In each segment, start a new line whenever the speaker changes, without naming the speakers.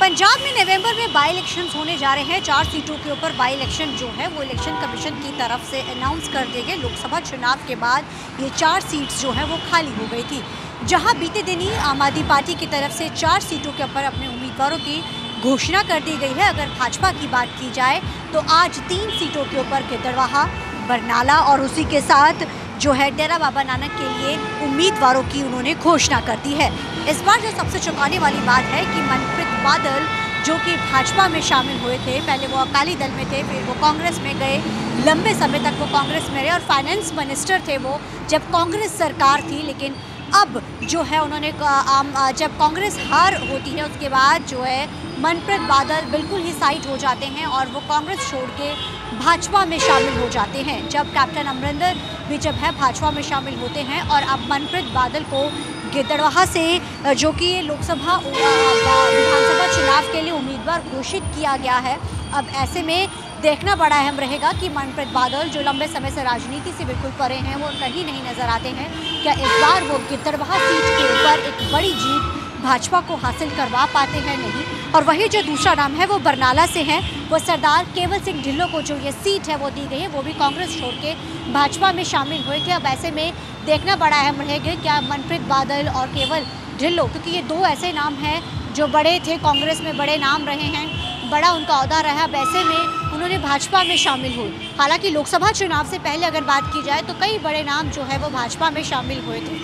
पंजाब में नवंबर में by elections होने जा रहे हैं। 4 सीटों के ऊपर बाई इलेक्शन जो है वो इलेक्शन कमीशन की तरफ से अनाउंस कर दिए गए। लोकसभा चुनाव के बाद ये 4 सीट्स जो है वो खाली हो गई थी, जहां बीते दिन ही आम आदमी पार्टी की तरफ से 4 सीटों के ऊपर अपने उम्मीदवारों की घोषणा कर दी गई है। अगर भाजपा की बात की जाए तो आज 3 सीटों के ऊपर गिद्दड़बाहा, बरनाला और उसी के साथ जो है डेरा बाबा नानक के लिए उम्मीदवारों की उन्होंने घोषणा कर दी है। इस बार जो सबसे चौंकाने वाली बात है कि मनप्रीत बादल जो कि भाजपा में शामिल हुए थे, पहले वो अकाली दल में थे, फिर वो कांग्रेस में गए, लंबे समय तक वो कांग्रेस में रहे और फाइनेंस मिनिस्टर थे वो जब कांग्रेस सरकार थी। लेकिन अब जो है उन्होंने जब कांग्रेस हार होती है उसके बाद जो है मनप्रीत बादल बिल्कुल ही साइड हो जाते हैं और वो कांग्रेस छोड़ के भाजपा में शामिल हो जाते हैं। जब कैप्टन अमरिंदर भी जब है भाजपा में शामिल होते हैं और अब मनप्रीत बादल को गिद्दड़बाहा से जो कि लोकसभा विधानसभा चुनाव के लिए उम्मीदवार घोषित किया गया है, अब ऐसे में देखना बड़ा अहम रहेगा कि मनप्रीत बादल जो लंबे समय से राजनीति से बिल्कुल परे हैं, वो कहीं नहीं नजर आते हैं। क्या इस बार वो गिद्दड़बाहा सीट के ऊपर एक बड़ी जीत भाजपा को हासिल करवा पाते हैं? नहीं। और वही जो दूसरा नाम है वो बरनाला से है, वो सरदार केवल सिंह ढिल्लों को जो ये सीट है वो दी गई है, वो भी कांग्रेस छोड़ के भाजपा में शामिल हुए थे। अब ऐसे में देखना बड़ा अहम रहेगा क्या मनप्रीत बादल और केवल ढिल्लों, क्योंकि ये 2 ऐसे नाम हैं जो बड़े थे, कांग्रेस में बड़े नाम रहे हैं, बड़ा उनका ओहदा रहा। अब ऐसे में उन्होंने भाजपा में शामिल हुए। हालांकि लोकसभा चुनाव से पहले अगर बात की जाए तो कई बड़े नाम जो है वो भाजपा में शामिल हुए थे,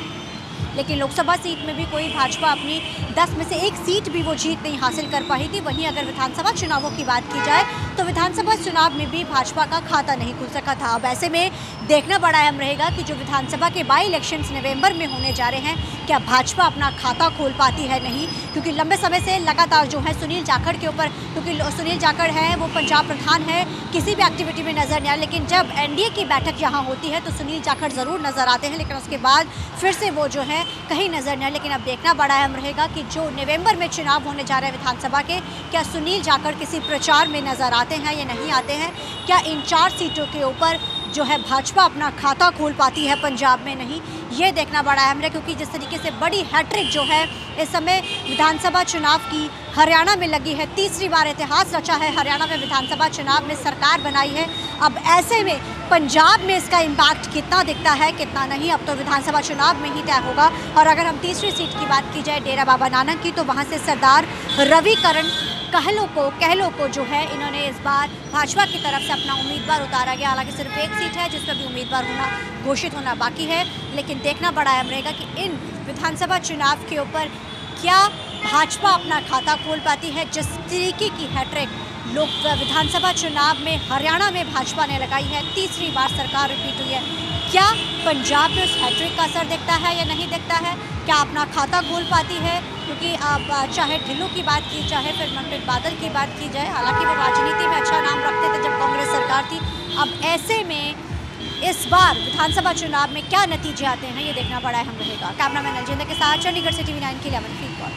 लेकिन लोकसभा सीट में भी कोई भाजपा अपनी 10 में से 1 सीट भी वो जीत नहीं हासिल कर पाई थी। वहीं अगर विधानसभा चुनावों की बात की जाए तो विधानसभा चुनाव में भी भाजपा का खाता नहीं खुल सका था। अब ऐसे में देखना बड़ा अहम रहेगा कि जो विधानसभा के बाई इलेक्शंस नवंबर में होने जा रहे हैं, क्या भाजपा अपना खाता खोल पाती है? नहीं, क्योंकि लंबे समय से लगातार जो है सुनील जाखड़ के ऊपर, क्योंकि सुनील जाखड़ है वो पंजाब प्रधान है, किसी भी एक्टिविटी में नजर नहीं आए। लेकिन जब एनडीए की बैठक यहाँ होती है तो सुनील जाखड़ ज़रूर नजर आते हैं, लेकिन उसके बाद फिर से वो जो है कहीं नजर नहीं आए। लेकिन अब देखना बड़ा अहम रहेगा कि जो नवंबर में चुनाव होने जा रहे हैं विधानसभा के, क्या सुनील जाखड़ किसी प्रचार में नजर आते हैं या नहीं आते हैं? क्या इन 4 सीटों के ऊपर जो है भाजपा अपना खाता खोल पाती है पंजाब में? नहीं, ये देखना बड़ा अहम है, क्योंकि जिस तरीके से बड़ी हैट्रिक जो है इस समय विधानसभा चुनाव की हरियाणा में लगी है, तीसरी बार इतिहास रचा है हरियाणा में विधानसभा चुनाव में सरकार बनाई है। अब ऐसे में पंजाब में इसका इम्पैक्ट कितना दिखता है कितना नहीं, अब तो विधानसभा चुनाव में ही तय होगा। और अगर हम तीसरी सीट की बात की जाए डेरा बाबा नानक की, तो वहाँ से सरदार रविकरण कहलों को जो है इन्होंने इस बार भाजपा की तरफ से अपना उम्मीदवार उतारा गया। हालांकि सिर्फ 1 सीट है जिसमें भी उम्मीदवार घोषित होना बाकी है, लेकिन देखना बड़ा अहम रहेगा कि इन विधानसभा चुनाव के ऊपर क्या भाजपा अपना खाता खोल पाती है। जिस तरीके की हैट्रिक विधानसभा चुनाव में हरियाणा में भाजपा ने लगाई है, तीसरी बार सरकार रिपीट हुई है, क्या पंजाब में उस हैट्रिक का असर दिखता है या नहीं दिखता है? क्या अपना खाता खोल पाती है? क्योंकि आप चाहे ढिल्लों की बात की, चाहे फिर मनप्रीत बादल की बात की जाए, हालांकि वो राजनीति में अच्छा नाम रखते थे जब कांग्रेस सरकार थी। अब ऐसे में इस बार विधानसभा चुनाव में क्या नतीजे आते हैं, ये देखना बड़ा अहम रहेगा। कैमरामैन अलजिंदर के साथ चंडीगढ़ से TV9 के लिए अमन फील।